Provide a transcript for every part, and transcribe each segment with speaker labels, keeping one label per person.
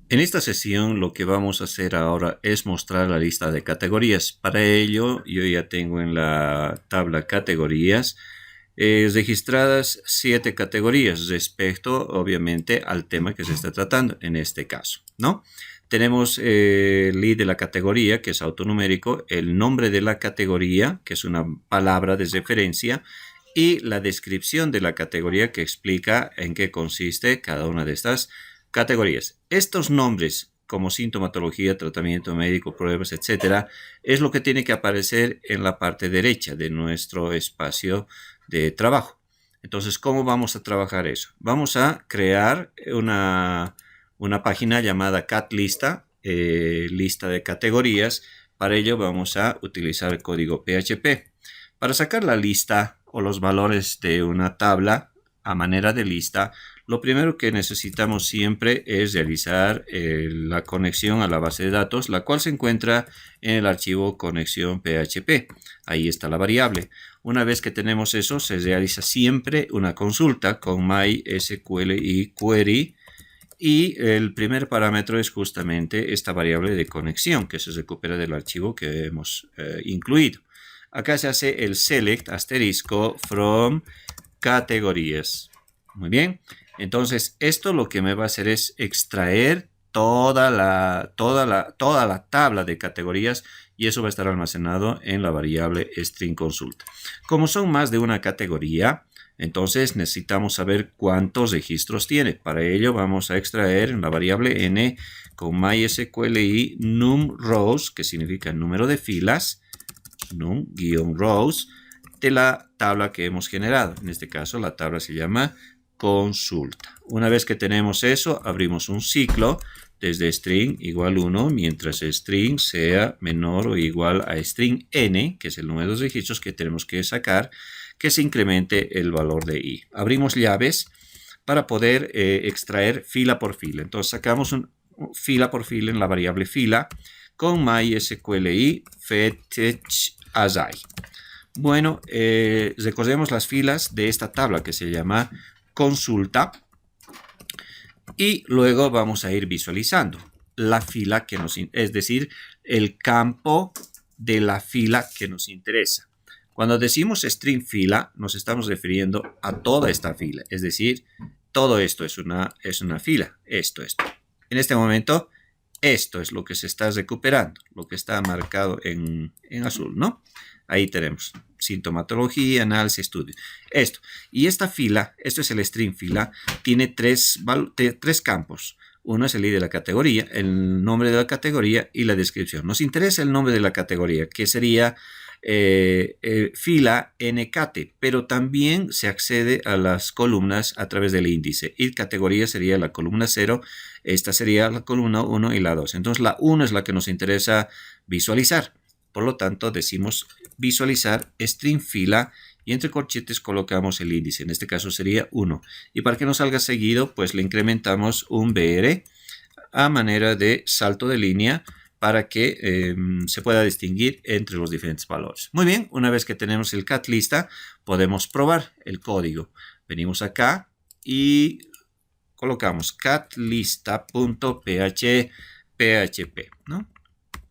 Speaker 1: En esta sesión lo que vamos a hacer ahora es mostrar la lista de categorías. Para ello yo ya tengo en la tabla categorías registradas 7 categorías respecto obviamente al tema que se está tratando en este caso, ¿no? Tenemos el ID de la categoría, que es autonumérico, el nombre de la categoría, que es una palabra de referencia, y la descripción de la categoría que explica en qué consiste cada una de estas categorías. Estos nombres, como sintomatología, tratamiento médico, pruebas, etcétera, es lo que tiene que aparecer en la parte derecha de nuestro espacio de trabajo. Entonces, ¿cómo vamos a trabajar eso? Vamos a crear una página llamada catlista, lista de categorías. Para ello vamos a utilizar el código PHP. Para sacar la lista o los valores de una tabla a manera de lista, lo primero que necesitamos siempre es realizar la conexión a la base de datos, la cual se encuentra en el archivo conexión PHP. Ahí está la variable. Una vez que tenemos eso, se realiza siempre una consulta con MySQL y Query. Y el primer parámetro es justamente esta variable de conexión que se recupera del archivo que hemos incluido. Acá se hace el select asterisco from categorías. Muy bien. Entonces, esto lo que me va a hacer es extraer toda la tabla de categorías y eso va a estar almacenado en la variable string consulta. Como son más de una categoría, entonces necesitamos saber cuántos registros tiene. Para ello vamos a extraer en la variable n con MySQL y num_rows, que significa número de filas, num-rows, de la tabla que hemos generado. En este caso la tabla se llama consulta. Una vez que tenemos eso, abrimos un ciclo desde string igual 1, mientras string sea menor o igual a string n, que es el número de registros que tenemos que sacar, que se incremente el valor de i. Abrimos llaves para poder extraer fila por fila. Entonces sacamos fila por fila en la variable fila con MySQL y fetch aside. Bueno, recordemos las filas de esta tabla que se llama consulta y luego vamos a ir visualizando la fila que es decir, el campo de la fila que nos interesa. Cuando decimos string fila, nos estamos refiriendo a toda esta fila, es decir, todo esto es una fila, esto. En este momento, esto es lo que se está recuperando, lo que está marcado en azul, ¿no? Ahí tenemos sintomatología, análisis, estudio. Esto. Y esta fila, esto es el string fila, tiene tres campos. Uno es el ID de la categoría, el nombre de la categoría y la descripción. Nos interesa el nombre de la categoría, que sería fila ncate, pero también se accede a las columnas a través del índice. Y categoría sería la columna 0, esta sería la columna 1 y la 2. Entonces la 1 es la que nos interesa visualizar. Por lo tanto, decimos visualizar string fila y entre corchetes colocamos el índice. En este caso sería 1. Y para que nos salga seguido, pues le incrementamos un BR a manera de salto de línea para que se pueda distinguir entre los diferentes valores. Muy bien, una vez que tenemos el cat lista, podemos probar el código. Venimos acá y colocamos catlista.php, ¿no?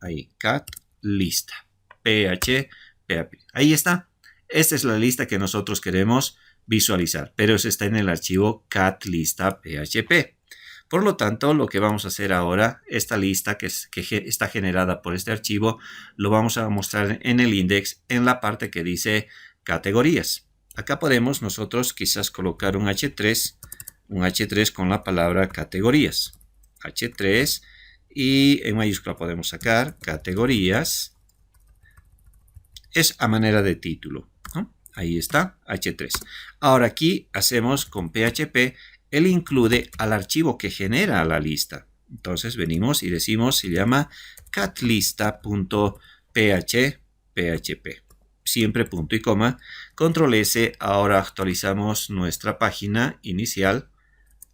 Speaker 1: Ahí, catlista, php. Ahí está. Esta es la lista que nosotros queremos visualizar, pero eso está en el archivo catlista.php. Por lo tanto, lo que vamos a hacer ahora, esta lista que está generada por este archivo, lo vamos a mostrar en el index en la parte que dice categorías. Acá podemos nosotros quizás colocar un H3 con la palabra categorías. H3 y en mayúscula podemos sacar categorías. Es a manera de título, ¿no? Ahí está, H3. Ahora aquí hacemos con PHP el include al archivo que genera la lista. Entonces venimos y decimos, se llama catlista.php. Siempre punto y coma. Control S, ahora actualizamos nuestra página inicial,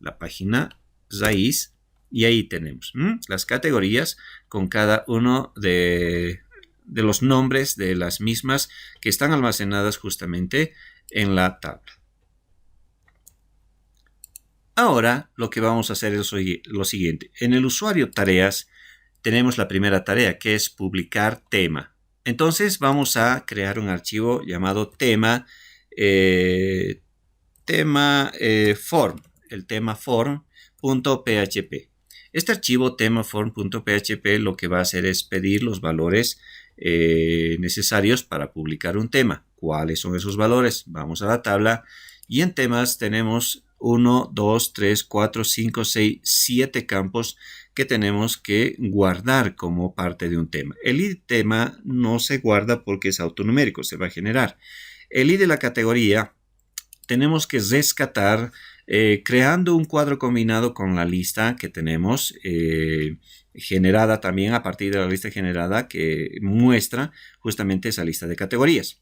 Speaker 1: la página raíz, y ahí tenemos las categorías con cada uno de los nombres de las mismas que están almacenadas justamente en la tabla. Ahora lo que vamos a hacer es lo siguiente. En el usuario tareas tenemos la primera tarea, que es publicar tema. Entonces vamos a crear un archivo llamado tema, form, el tema form.php. Este archivo tema form.php lo que va a hacer es pedir los valores necesarios para publicar un tema. ¿Cuáles son esos valores? Vamos a la tabla y en temas tenemos 1, 2, 3, 4, 5, 6, 7 campos que tenemos que guardar como parte de un tema. El ID tema no se guarda porque es autonumérico, se va a generar. El ID de la categoría tenemos que rescatar creando un cuadro combinado con la lista que tenemos generada también a partir de la lista generada que muestra justamente esa lista de categorías.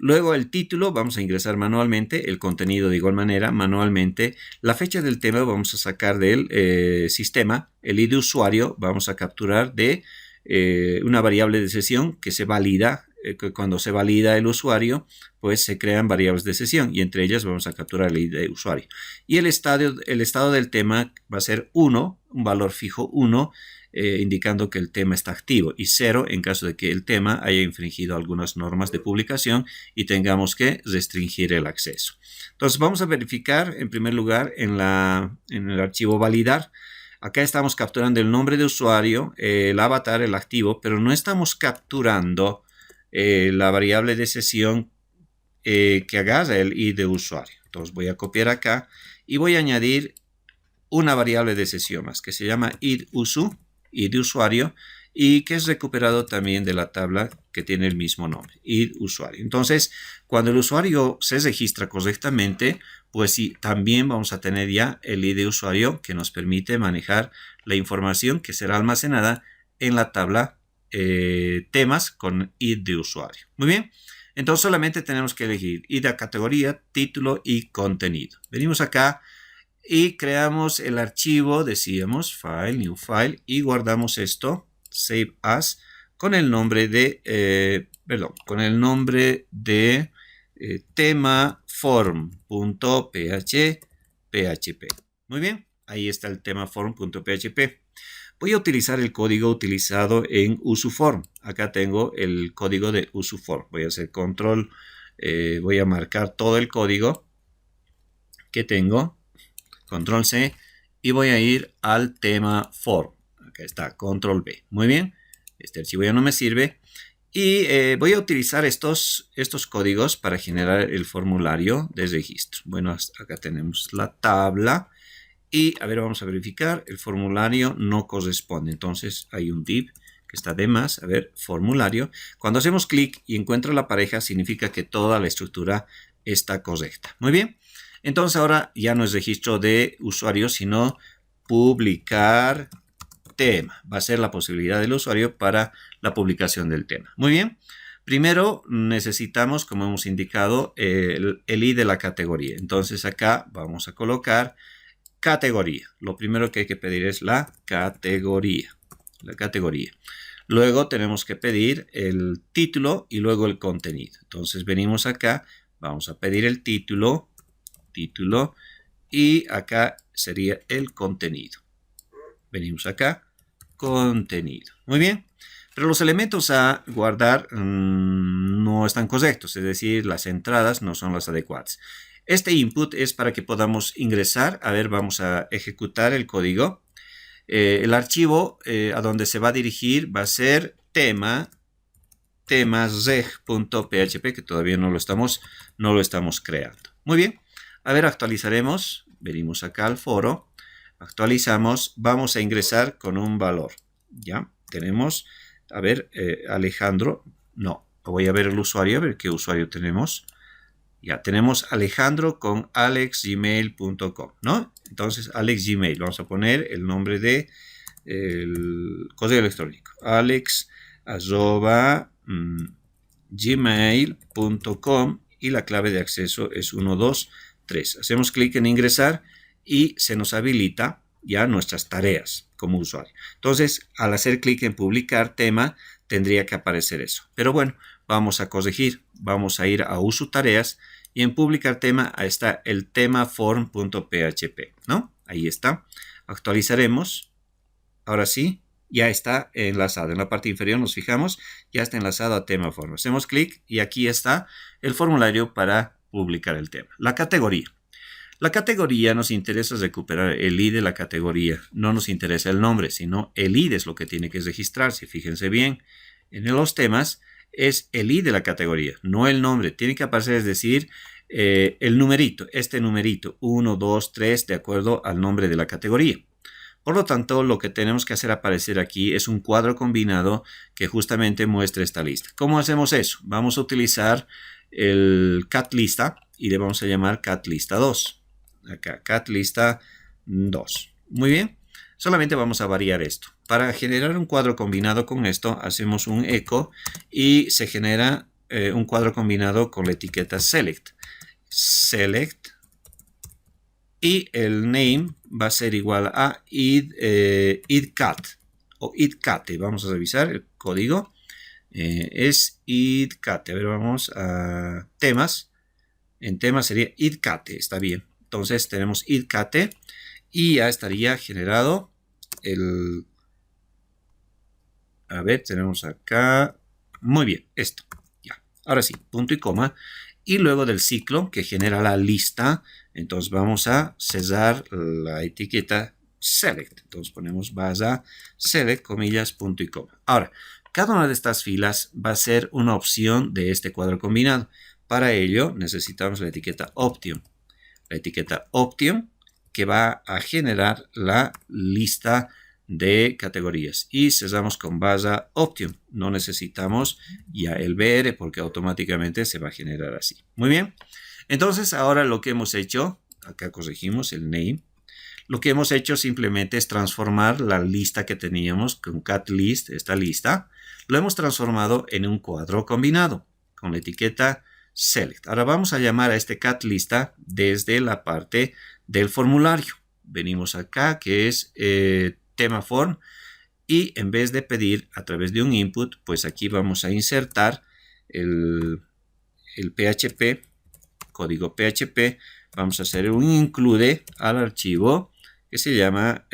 Speaker 1: Luego el título vamos a ingresar manualmente, el contenido de igual manera manualmente, la fecha del tema vamos a sacar del sistema, el ID de usuario vamos a capturar de una variable de sesión que se valida, cuando se valida el usuario pues se crean variables de sesión y entre ellas vamos a capturar el ID de usuario. Y el estado del tema va a ser 1, un valor fijo 1, indicando que el tema está activo y 0 en caso de que el tema haya infringido algunas normas de publicación y tengamos que restringir el acceso. Entonces vamos a verificar en primer lugar en el archivo validar. Acá estamos capturando el nombre de usuario, el avatar, el activo, pero no estamos capturando la variable de sesión que agarra el ID de usuario. Entonces voy a copiar acá y voy a añadir una variable de sesión más que se llama id de usuario y que es recuperado también de la tabla que tiene el mismo nombre, id usuario. Entonces, cuando el usuario se registra correctamente, pues sí, también vamos a tener ya el id de usuario que nos permite manejar la información que será almacenada en la tabla temas con id de usuario. Muy bien, entonces solamente tenemos que elegir id de categoría, título y contenido. Venimos acá y creamos el archivo, decíamos, file, new file, y guardamos esto, save as, con el nombre de, tema form.php. Muy bien, ahí está el tema form.php. Voy a utilizar el código utilizado en usuform. Acá tengo el código de usuform. Voy a hacer control, voy a marcar todo el código que tengo. Control C y voy a ir al tema form. Acá está, control B. Muy bien, este archivo ya no me sirve. Y voy a utilizar estos códigos para generar el formulario de registro. Bueno, acá tenemos la tabla. Y a ver, vamos a verificar. El formulario no corresponde. Entonces hay un div que está de más. A ver, formulario. Cuando hacemos clic y encuentro la pareja, significa que toda la estructura está correcta. Muy bien. Entonces ahora ya no es registro de usuario, sino publicar tema. Va a ser la posibilidad del usuario para la publicación del tema. Muy bien. Primero necesitamos, como hemos indicado, el ID de la categoría. Entonces acá vamos a colocar categoría. Lo primero que hay que pedir es la categoría. Luego tenemos que pedir el título y luego el contenido. Entonces venimos acá, vamos a pedir el título y acá sería el contenido. Venimos acá, contenido. Muy bien, pero los elementos a guardar no están correctos, es decir, las entradas no son las adecuadas. Este input es para que podamos ingresar. A ver, vamos a ejecutar el código. El archivo a donde se va a dirigir va a ser temasreg.php, que todavía no lo estamos creando. Muy bien. A ver, actualizaremos. Venimos acá al foro. Actualizamos. Vamos a ingresar con un valor. Ya tenemos. A ver, Alejandro. No, voy a ver el usuario. A ver qué usuario tenemos. Ya tenemos Alejandro con alexgmail.com, ¿no? Entonces, alexgmail. Vamos a poner el nombre de el correo electrónico. alex@gmail.com y la clave de acceso es 123. Hacemos clic en ingresar y se nos habilita ya nuestras tareas como usuario. Entonces, al hacer clic en publicar tema, tendría que aparecer eso. Pero bueno, vamos a corregir. Vamos a ir a uso tareas Y en publicar tema, ahí está el tema form.php, ¿no? Ahí está. Actualizaremos. Ahora sí, ya está enlazado. En la parte inferior nos fijamos, ya está enlazado a tema form. Hacemos clic y aquí está el formulario para publicar el tema. La categoría. La categoría nos interesa recuperar el ID de la categoría. No nos interesa el nombre, sino el ID es lo que tiene que registrarse. Fíjense bien, en los temas es el ID de la categoría, no el nombre. Tiene que aparecer, es decir, el numerito, este numerito, 1, 2, 3, de acuerdo al nombre de la categoría. Por lo tanto, lo que tenemos que hacer aparecer aquí es un cuadro combinado que justamente muestre esta lista. ¿Cómo hacemos eso? Vamos a utilizar el cat lista y le vamos a llamar cat lista 2. Acá, cat lista 2. Muy bien. Solamente vamos a variar esto. Para generar un cuadro combinado con esto, hacemos un echo y se genera un cuadro combinado con la etiqueta select. Select. Y el name va a ser igual a idcat o idcate. Vamos a revisar el código. Es idcate. A ver, vamos a temas. En temas sería idcate. Está bien. Entonces tenemos idcate y ya estaría generado el... A ver, tenemos acá... Muy bien, esto. Ya. Ahora sí, punto y coma. Y luego del ciclo que genera la lista, entonces vamos a cerrar la etiqueta select. Entonces ponemos barra select, comillas, punto y coma. Ahora, cada una de estas filas va a ser una opción de este cuadro combinado. Para ello necesitamos la etiqueta option. La etiqueta option que va a generar la lista de categorías y cerramos con barra option. No necesitamos ya el BR porque automáticamente se va a generar así. Muy bien. Entonces ahora lo que hemos hecho, acá corregimos el name. Lo que hemos hecho simplemente es transformar la lista que teníamos con cat list, esta lista, lo hemos transformado en un cuadro combinado con la etiqueta select. Ahora vamos a llamar a este cat lista desde la parte del formulario. Venimos acá que es tema form y en vez de pedir a través de un input, pues aquí vamos a insertar el PHP, código PHP. Vamos a hacer un include al archivo que se llama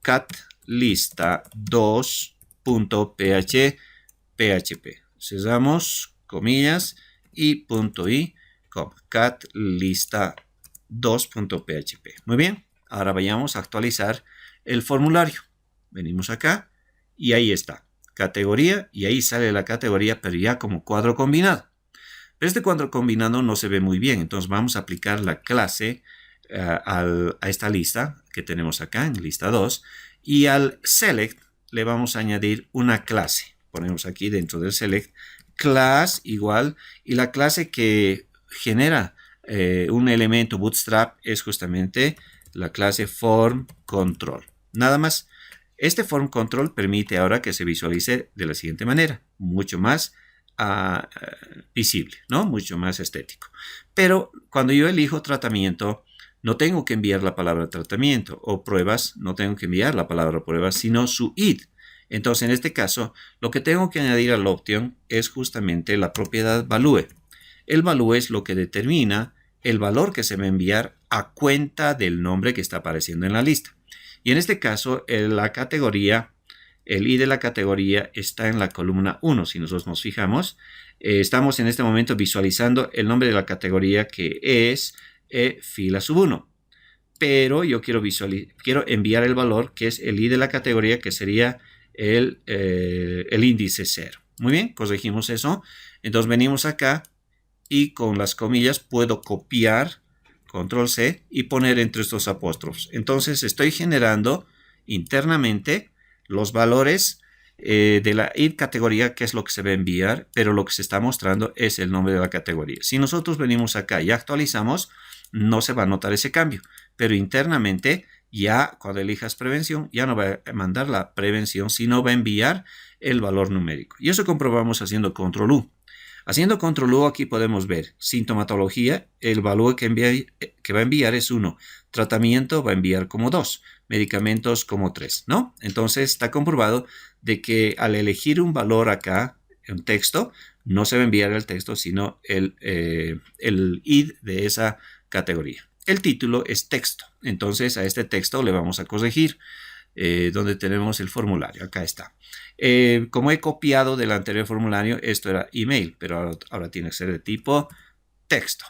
Speaker 1: catlista2.php. Cerramos comillas y punto y coma. catlista2.php. Muy bien. Ahora vayamos a actualizar el formulario. Venimos acá y ahí está. Categoría y ahí sale la categoría, pero ya como cuadro combinado. Pero este cuadro combinado no se ve muy bien. Entonces vamos a aplicar la clase a esta lista que tenemos acá en lista 2. Y al select le vamos a añadir una clase. Ponemos aquí dentro del select class igual. Y la clase que genera un elemento bootstrap es justamente la clase form control. Nada más. Este form control permite ahora que se visualice de la siguiente manera. Mucho más visible, ¿no? Mucho más estético. Pero cuando yo elijo tratamiento, no tengo que enviar la palabra tratamiento o pruebas, no tengo que enviar la palabra pruebas, sino su id. Entonces, en este caso, lo que tengo que añadir al option es justamente la propiedad value. El value es lo que determina el valor que se va a enviar a cuenta del nombre que está apareciendo en la lista. Y en este caso, la categoría, el ID de la categoría está en la columna 1. Si nosotros nos fijamos, estamos en este momento visualizando el nombre de la categoría que es fila sub 1. Pero yo quiero enviar el valor que es el ID de la categoría, que sería el índice 0. Muy bien, corregimos eso. Entonces venimos acá y con las comillas puedo copiar, control C, y poner entre estos apóstrofos. Entonces estoy generando internamente los valores de la id categoría, que es lo que se va a enviar, pero lo que se está mostrando es el nombre de la categoría. Si nosotros venimos acá y actualizamos, no se va a notar ese cambio, pero internamente ya cuando elijas prevención, ya no va a mandar la prevención, sino va a enviar el valor numérico. Y eso comprobamos haciendo control U. Haciendo control U aquí podemos ver sintomatología, el valor que va a enviar es 1, tratamiento va a enviar como 2, medicamentos como 3, ¿no? Entonces está comprobado de que al elegir un valor acá, un texto, No se va a enviar el texto, sino el id de esa categoría. El título es texto. Entonces a este texto le vamos a corregir. Donde tenemos el formulario. Acá está. Como he copiado del anterior formulario, esto era email, pero ahora tiene que ser de tipo texto.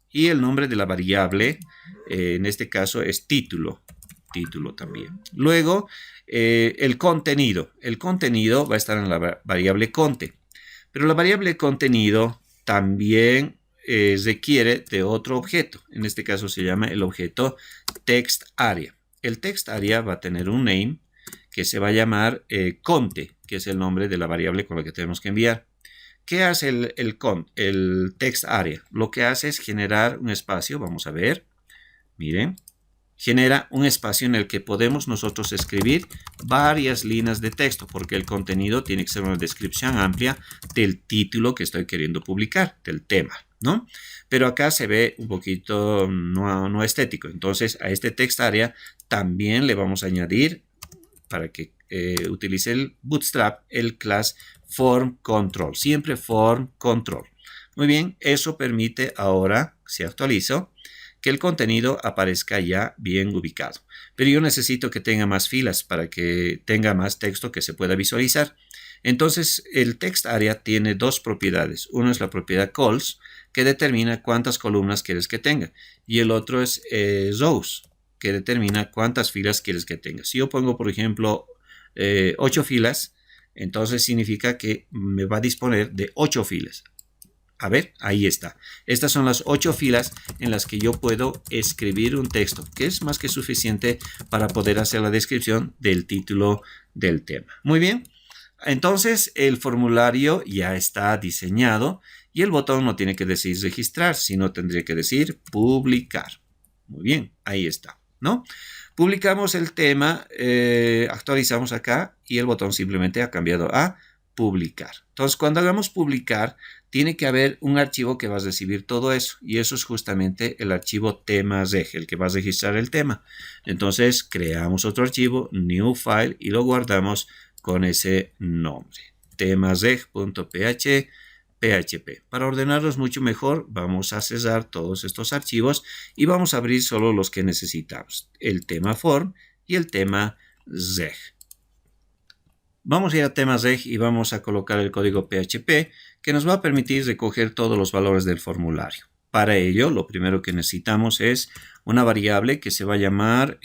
Speaker 1: Y el nombre de la variable, en este caso es título. Título también. Luego, el contenido. El contenido va a estar en la variable conte. Pero la variable contenido también requiere de otro objeto. En este caso se llama el objeto textArea. El textArea va a tener un name que se va a llamar conte, que es el nombre de la variable con la que tenemos que enviar. ¿Qué hace el textArea? Lo que hace es generar un espacio, vamos a ver, miren, genera un espacio en el que podemos nosotros escribir varias líneas de texto, porque el contenido tiene que ser una descripción amplia del título que estoy queriendo publicar, del tema, ¿no? Pero acá se ve un poquito no estético. Entonces a este textArea también le vamos a añadir, para que utilice el Bootstrap, el class formControl. Siempre formControl. Muy bien, eso permite ahora, si actualizo, que el contenido aparezca ya bien ubicado. Pero yo necesito que tenga más filas para que tenga más texto que se pueda visualizar. Entonces el textArea tiene dos propiedades. Uno es la propiedad calls, que determina cuántas columnas quieres que tenga. Y el otro es rows, que determina cuántas filas quieres que tenga. Si yo pongo, por ejemplo, 8 filas, entonces significa que me va a disponer de 8 filas. A ver, ahí está. Estas son las 8 filas en las que yo puedo escribir un texto, que es más que suficiente para poder hacer la descripción del título del tema. Muy bien. Entonces, el formulario ya está diseñado y el botón no tiene que decir registrar, sino tendría que decir publicar. Muy bien, ahí está, ¿no? Publicamos el tema, actualizamos acá y el botón simplemente ha cambiado a publicar. Entonces, cuando hagamos publicar, tiene que haber un archivo que va a recibir todo eso, y eso es justamente el archivo tema.reg, el que va a registrar el tema. Entonces, creamos otro archivo, new file, y lo guardamos con ese nombre, temasreg.php. Para ordenarlos mucho mejor, vamos a cerrar todos estos archivos y vamos a abrir solo los que necesitamos, el tema form y el tema reg. Vamos a ir a temas reg y vamos a colocar el código PHP que nos va a permitir recoger todos los valores del formulario. Para ello, lo primero que necesitamos es una variable que se va a llamar,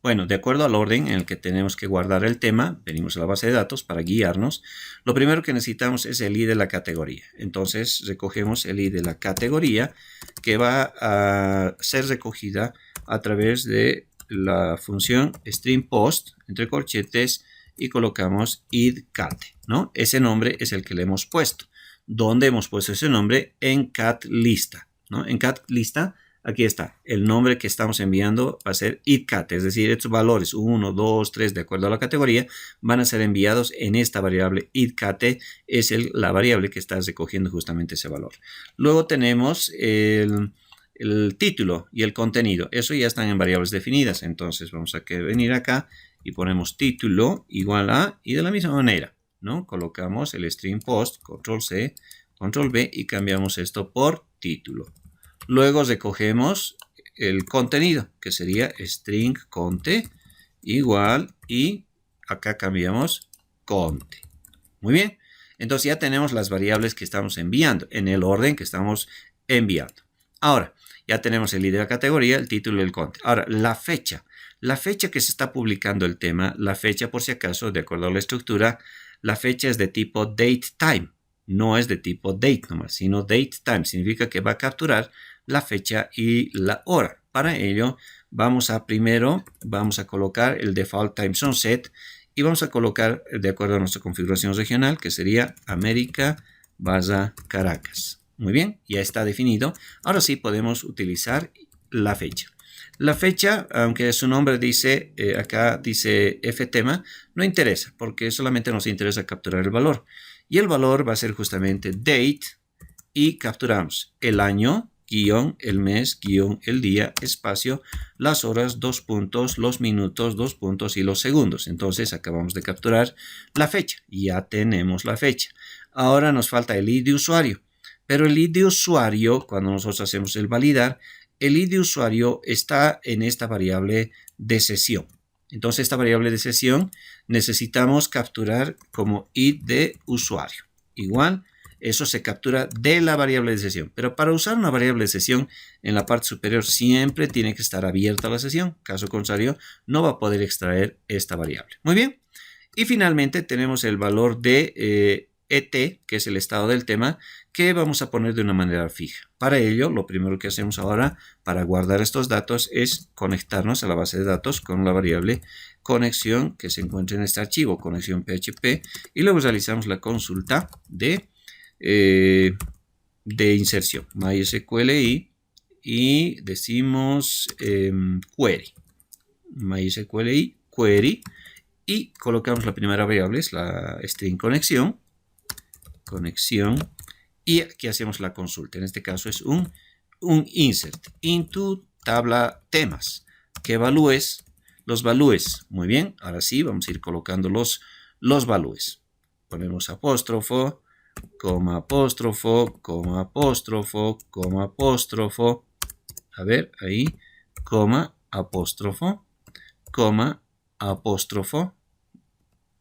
Speaker 1: bueno, de acuerdo al orden en el que tenemos que guardar el tema, venimos a la base de datos para guiarnos. Lo primero que necesitamos es el id de la categoría. Entonces, recogemos el id de la categoría que va a ser recogida a través de la función string_post, entre corchetes, y colocamos id_cate, ¿no? Ese nombre es el que le hemos puesto. ¿Dónde hemos puesto ese nombre? En cat lista, ¿no? En cat lista, aquí está. El nombre que estamos enviando va a ser id_cate, es decir, estos valores 1, 2, 3, de acuerdo a la categoría, van a ser enviados en esta variable id_cate, es la variable que está recogiendo justamente ese valor. Luego tenemos el título y el contenido. Eso ya están en variables definidas. Entonces vamos a venir acá y ponemos título igual a, y de la misma manera, ¿no? Colocamos el string post, control C, control V, y cambiamos esto por título. Luego recogemos el contenido, que sería string conte igual, y acá cambiamos conte. Muy bien. Entonces ya tenemos las variables que estamos enviando en el orden que estamos enviando. Ahora, ya tenemos el id de la categoría, el título y el conte. Ahora, la fecha. La fecha que se está publicando el tema, la fecha, por si acaso, de acuerdo a la estructura, la fecha es de tipo datetime. No es de tipo date nomás, sino datetime. Significa que va a capturar la fecha y la hora. Para ello, vamos a colocar el default time zone set y vamos a colocar, de acuerdo a nuestra configuración regional, que sería América/Caracas. Muy bien, ya está definido. Ahora sí podemos utilizar la fecha. La fecha, aunque su nombre dice, acá dice ftema, no interesa, porque solamente nos interesa capturar el valor. Y el valor va a ser justamente date, y capturamos el año, guión, el mes, guión, el día, espacio, las horas, 2 puntos, los minutos, 2 puntos y los segundos. Entonces acabamos de capturar la fecha. Ya tenemos la fecha. Ahora nos falta el ID de usuario. Pero el ID de usuario, cuando nosotros hacemos el validar, el ID de usuario está en esta variable de sesión. Entonces, esta variable de sesión necesitamos capturar como ID de usuario. Igual, eso se captura de la variable de sesión. Pero para usar una variable de sesión, en la parte superior siempre tiene que estar abierta la sesión. Caso contrario, no va a poder extraer esta variable. Muy bien. Y finalmente tenemos el valor de ET, que es el estado del tema, que vamos a poner de una manera fija. Para ello, lo primero que hacemos ahora para guardar estos datos es conectarnos a la base de datos con la variable conexión que se encuentra en este archivo, conexión PHP, y luego realizamos la consulta de inserción, MySQLi, y decimos query, MySQLi query, y colocamos la primera variable, es la string conexión, y aquí hacemos la consulta. En este caso es un insert into tabla temas, que evalúes los valúes. Muy bien, ahora sí vamos a ir colocando los valúes. Ponemos apóstrofo, coma apóstrofo, coma apóstrofo, coma apóstrofo, a ver, ahí, coma apóstrofo, coma apóstrofo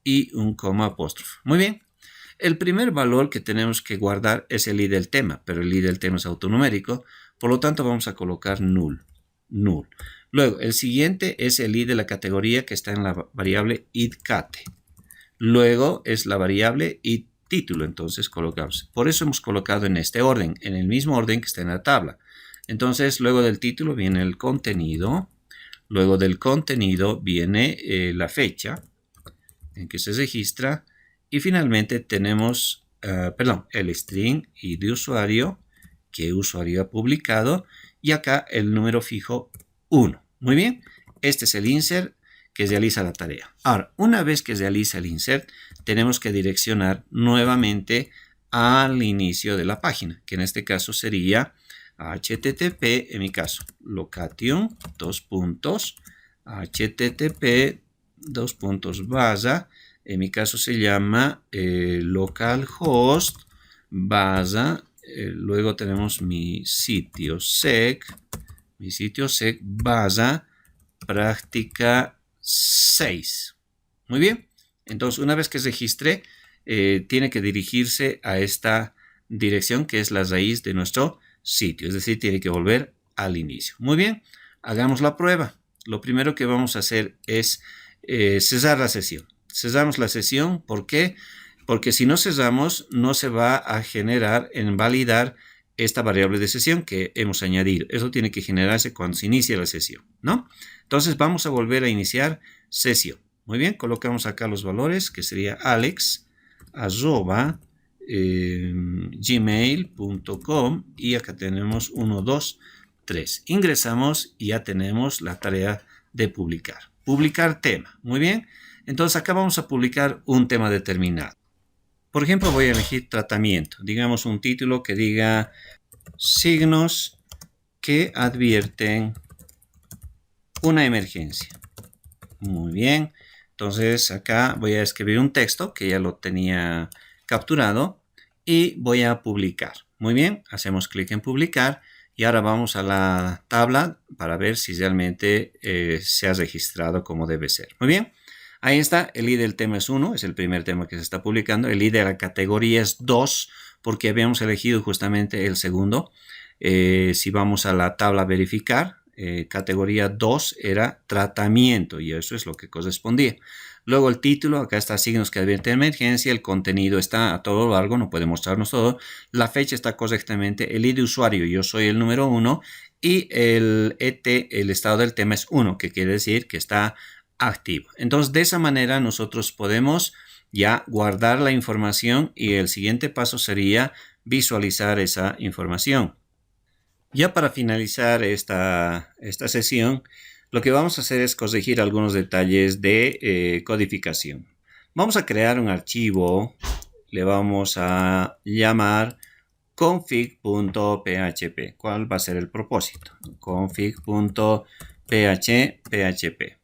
Speaker 1: y un coma apóstrofo. Muy bien. El primer valor que tenemos que guardar es el ID del tema, pero el ID del tema es autonumérico, por lo tanto vamos a colocar null. Luego, el siguiente es el ID de la categoría que está en la variable idCate. Luego es la variable idTítulo, entonces colocamos. Por eso hemos colocado en este orden, en el mismo orden que está en la tabla. Entonces, luego del título viene el contenido. Luego del contenido viene la fecha en que se registra. Y finalmente tenemos, el string y de usuario, que usuario ha publicado, y acá el número fijo 1. Muy bien, este es el insert que realiza la tarea. Ahora, una vez que realiza el insert, tenemos que direccionar nuevamente al inicio de la página, que en este caso sería http, en mi caso, location, http, barra, en mi caso se llama localhost, barra, luego tenemos mi sitio sec, barra, práctica 6. Muy bien, entonces una vez que registre, tiene que dirigirse a esta dirección que es la raíz de nuestro sitio, es decir, tiene que volver al inicio. Muy bien, hagamos la prueba. Lo primero que vamos a hacer es cesar la sesión. Cesamos la sesión, ¿por qué? Porque si no cesamos, no se va a generar en validar esta variable de sesión que hemos añadido. Eso tiene que generarse cuando se inicia la sesión, ¿no? Entonces vamos a volver a iniciar sesión. Muy bien, colocamos acá los valores, que sería alex@gmail.com, y acá tenemos 1, 2, 3. Ingresamos y ya tenemos la tarea de publicar. Publicar tema. Muy bien. Entonces acá vamos a publicar un tema determinado. Por ejemplo, voy a elegir tratamiento. Digamos un título que diga signos que advierten una emergencia. Muy bien. Entonces acá voy a escribir un texto que ya lo tenía capturado y voy a publicar. Muy bien. Hacemos clic en publicar y ahora vamos a la tabla para ver si realmente se ha registrado como debe ser. Muy bien. Ahí está, el ID del tema es 1, es el primer tema que se está publicando. El ID de la categoría es 2, porque habíamos elegido justamente el segundo. Si vamos a la tabla verificar, categoría 2 era tratamiento, y eso es lo que correspondía. Luego el título, acá está signos que advierten emergencia, el contenido está a todo lo largo, no puede mostrarnos todo. La fecha está correctamente, el ID de usuario, yo soy el número 1, y el ET, el estado del tema es 1, que quiere decir que está activo. Entonces, de esa manera nosotros podemos ya guardar la información y el siguiente paso sería visualizar esa información. Ya para finalizar esta sesión, lo que vamos a hacer es corregir algunos detalles de codificación. Vamos a crear un archivo, le vamos a llamar config.php. ¿Cuál va a ser el propósito? Config.php.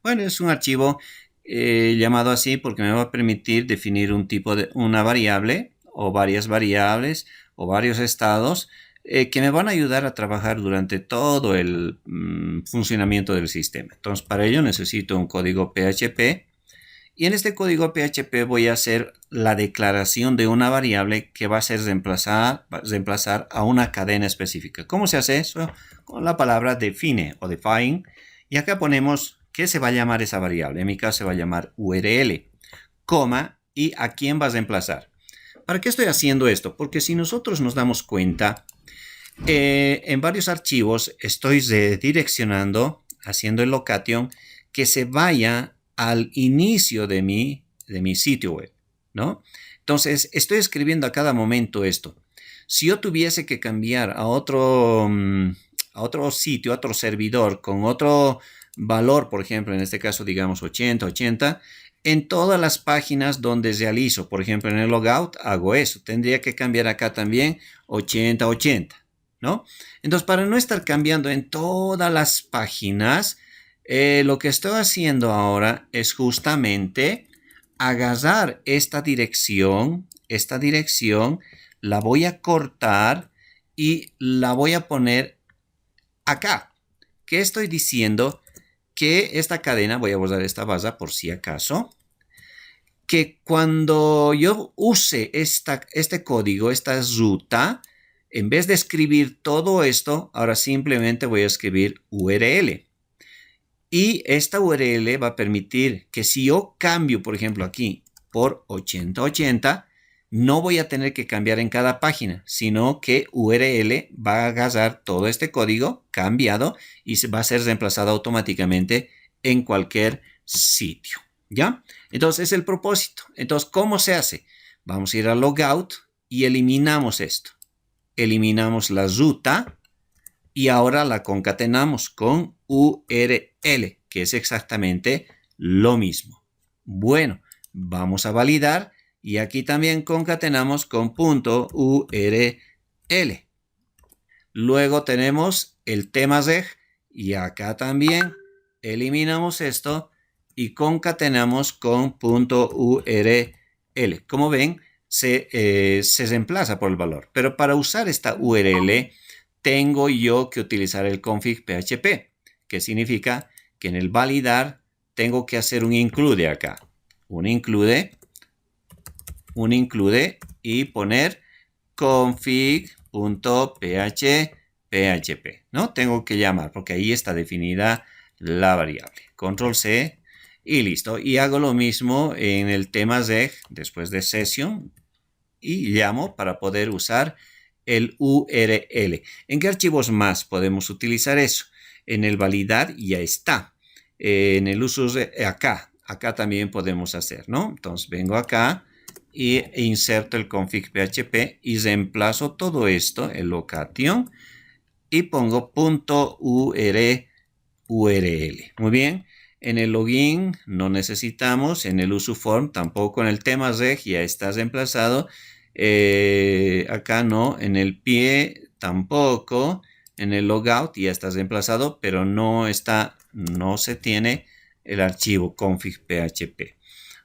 Speaker 1: Bueno, es un archivo llamado así porque me va a permitir definir un tipo de una variable o varias variables o varios estados que me van a ayudar a trabajar durante todo el funcionamiento del sistema. Entonces, para ello necesito un código PHP. Y en este código PHP voy a hacer la declaración de una variable que va a ser reemplazar a una cadena específica. ¿Cómo se hace eso? Con la palabra define o define. Y acá ponemos qué se va a llamar esa variable. En mi caso se va a llamar URL, coma, y a quién vas a reemplazar. ¿Para qué estoy haciendo esto? Porque si nosotros nos damos cuenta, en varios archivos estoy redireccionando, haciendo el location, que se vaya al inicio de mi sitio web, ¿no? Entonces, estoy escribiendo a cada momento esto. Si yo tuviese que cambiar a otro sitio, a otro servidor, con otro valor, por ejemplo, en este caso, digamos 80, en todas las páginas donde realizo, por ejemplo, en el logout, hago eso. Tendría que cambiar acá también 80, ¿no? Entonces, para no estar cambiando en todas las páginas, lo que estoy haciendo ahora es justamente agarrar esta dirección, la voy a cortar y la voy a poner acá. ¿Qué estoy diciendo? Que esta cadena, voy a borrar esta barra por si acaso, que cuando yo use este código, esta ruta, en vez de escribir todo esto, ahora simplemente voy a escribir URL. Y esta URL va a permitir que si yo cambio, por ejemplo, aquí por 80, no voy a tener que cambiar en cada página, sino que URL va a agarrar todo este código cambiado y va a ser reemplazado automáticamente en cualquier sitio, ¿ya? Entonces, es el propósito. Entonces, ¿cómo se hace? Vamos a ir a logout y eliminamos esto. Eliminamos la ruta y ahora la concatenamos con URL, que es exactamente lo mismo. Bueno, vamos a validar y aquí también concatenamos con .url. Luego tenemos el tema reg y acá también eliminamos esto y concatenamos con .url. Como ven, se reemplaza por el valor. Pero para usar esta URL, tengo yo que utilizar el config PHP, que significa que en el validar tengo que hacer un include acá. Un include y poner config.php, ¿no? Tengo que llamar porque ahí está definida la variable. Control C y listo. Y hago lo mismo en el tema reg después de session y llamo para poder usar el URL. ¿En qué archivos más podemos utilizar eso? En el validar ya está. En el uso acá también podemos hacer, ¿no? Entonces vengo acá y inserto el config PHP y reemplazo todo esto, el location, y pongo .url. Muy bien. En el login no necesitamos, en el usuform tampoco, en el tema reg ya está reemplazado. Acá no, en el pie tampoco, en el logout ya está reemplazado, pero no se tiene el archivo config PHP.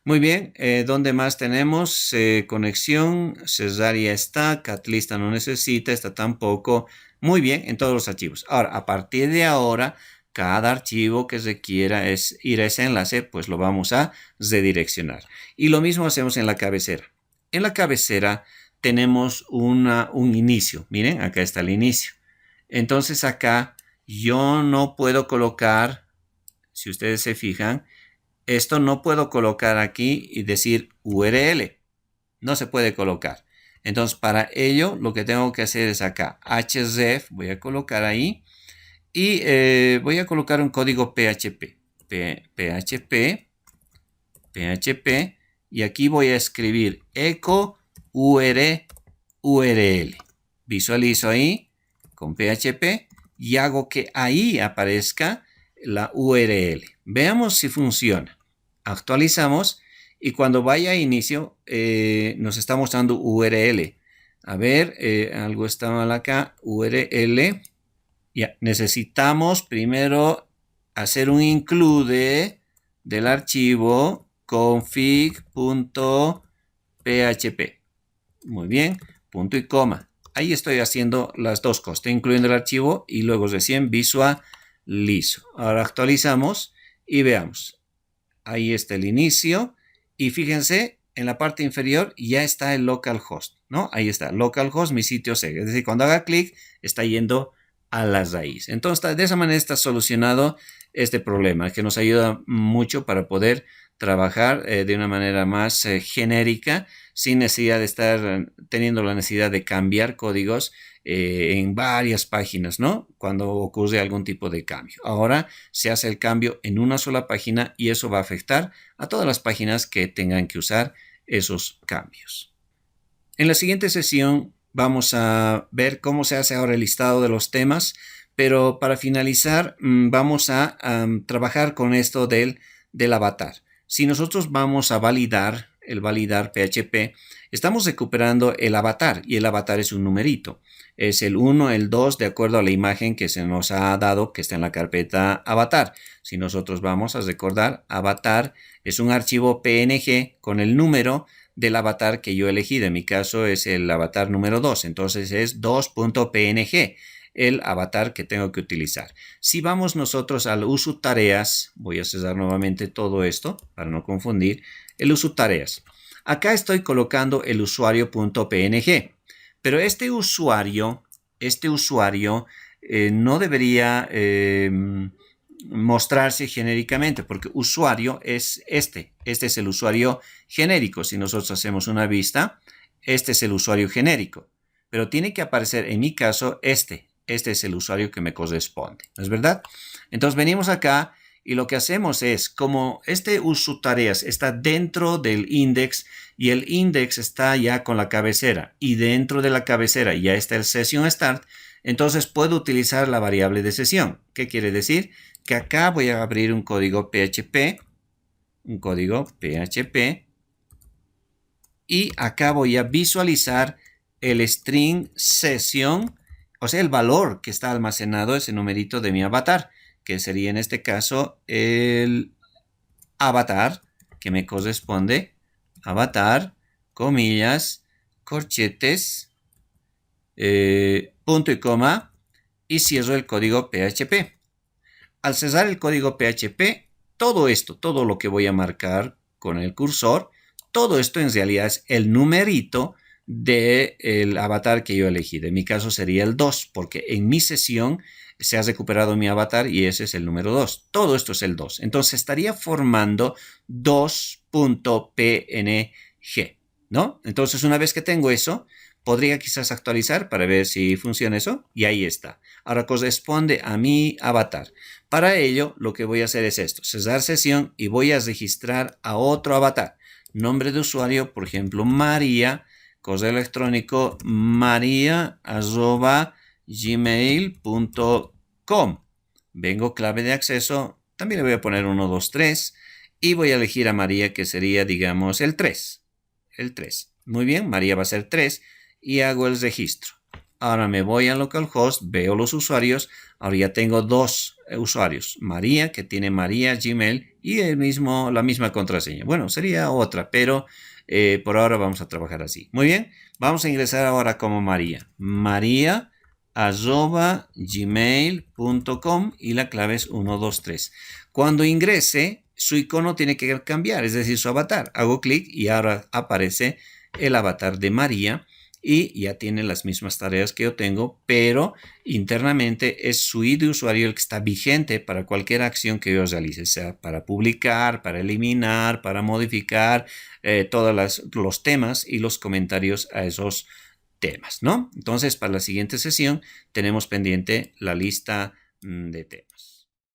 Speaker 1: Muy bien, ¿dónde más tenemos? Conexión, cerrar ya está, catlista no necesita, esta tampoco. Muy bien, en todos los archivos. Ahora, a partir de ahora, cada archivo que requiera ir a ese enlace, pues lo vamos a redireccionar. Y lo mismo hacemos en la cabecera. En la cabecera tenemos un inicio. Miren, acá está el inicio. Entonces acá yo no puedo colocar, si ustedes se fijan, esto no puedo colocar aquí y decir URL. No se puede colocar. Entonces para ello lo que tengo que hacer es acá href, voy a colocar ahí y voy a colocar un código PHP. PHP. Y aquí voy a escribir echo URL. Visualizo ahí con PHP y hago que ahí aparezca la URL. Veamos si funciona. Actualizamos y cuando vaya a inicio nos está mostrando URL. A ver, algo está mal acá. URL. Ya, necesitamos primero hacer un include del archivo config.php. Muy bien, punto y coma. Ahí estoy haciendo las dos cosas, estoy incluyendo el archivo y luego recién visualizo. Ahora actualizamos y veamos. Ahí está el inicio y fíjense, en la parte inferior ya está el localhost, ¿no? Ahí está, localhost, mi sitio C. Es decir, cuando haga clic, está yendo a la raíz. Entonces, de esa manera está solucionado este problema, que nos ayuda mucho para poder trabajar de una manera más genérica, sin necesidad de estar teniendo la necesidad de cambiar códigos en varias páginas, ¿no? Cuando ocurre algún tipo de cambio. Ahora se hace el cambio en una sola página y eso va a afectar a todas las páginas que tengan que usar esos cambios. En la siguiente sesión vamos a ver cómo se hace ahora el listado de los temas, pero para finalizar vamos a trabajar con esto del avatar. Si nosotros vamos a validar PHP, estamos recuperando el avatar y el avatar es un numerito. Es el 1, el 2, de acuerdo a la imagen que se nos ha dado que está en la carpeta avatar. Si nosotros vamos a recordar, avatar es un archivo PNG con el número del avatar que yo elegí. En mi caso es el avatar número 2, entonces es 2.png. El avatar que tengo que utilizar. Si vamos nosotros al uso tareas, voy a cerrar nuevamente todo esto para no confundir, el uso tareas. Acá estoy colocando el usuario.png, pero este usuario no debería mostrarse genéricamente porque usuario es este es el usuario genérico. Si nosotros hacemos una vista, este es el usuario genérico, pero tiene que aparecer en mi caso este es el usuario que me corresponde, ¿no es verdad? Entonces venimos acá y lo que hacemos es, como este uso tareas está dentro del index y el index está ya con la cabecera y dentro de la cabecera ya está el session start, entonces puedo utilizar la variable de sesión. ¿Qué quiere decir? Que acá voy a abrir un código PHP y acá voy a visualizar el string session, o sea, el valor que está almacenado, ese numerito de mi avatar, que sería en este caso el avatar que me corresponde, avatar, comillas, corchetes, punto y coma, y cierro el código PHP. Al cerrar el código PHP, todo esto, todo lo que voy a marcar con el cursor, todo esto en realidad es el numerito del avatar que yo elegí. En mi caso sería el 2, porque en mi sesión se ha recuperado mi avatar y ese es el número 2. Todo esto es el 2. Entonces estaría formando 2.png, ¿no? Entonces una vez que tengo eso, podría quizás actualizar para ver si funciona eso y ahí está. Ahora corresponde a mi avatar. Para ello lo que voy a hacer es esto, cerrar sesión y voy a registrar a otro avatar. Nombre de usuario, por ejemplo, María, correo electrónico maria@gmail.com. Vengo clave de acceso, también le voy a poner 1, 2, 3 y voy a elegir a María que sería, digamos, el 3. El 3. Muy bien, María va a ser 3 y hago el registro. Ahora me voy a localhost, veo los usuarios. Ahora ya tengo dos usuarios. María, que tiene María Gmail y la misma contraseña. Bueno, sería otra, pero por ahora vamos a trabajar así. Muy bien, vamos a ingresar ahora como María. María@gmail.com y la clave es 123. Cuando ingrese, su icono tiene que cambiar, es decir, su avatar. Hago clic y ahora aparece el avatar de María y ya tiene las mismas tareas que yo tengo, pero internamente es su ID de usuario el que está vigente para cualquier acción que yo realice, sea para publicar, para eliminar, para modificar todos los temas y los comentarios a esos temas, ¿no? Entonces, para la siguiente sesión tenemos pendiente la lista de temas.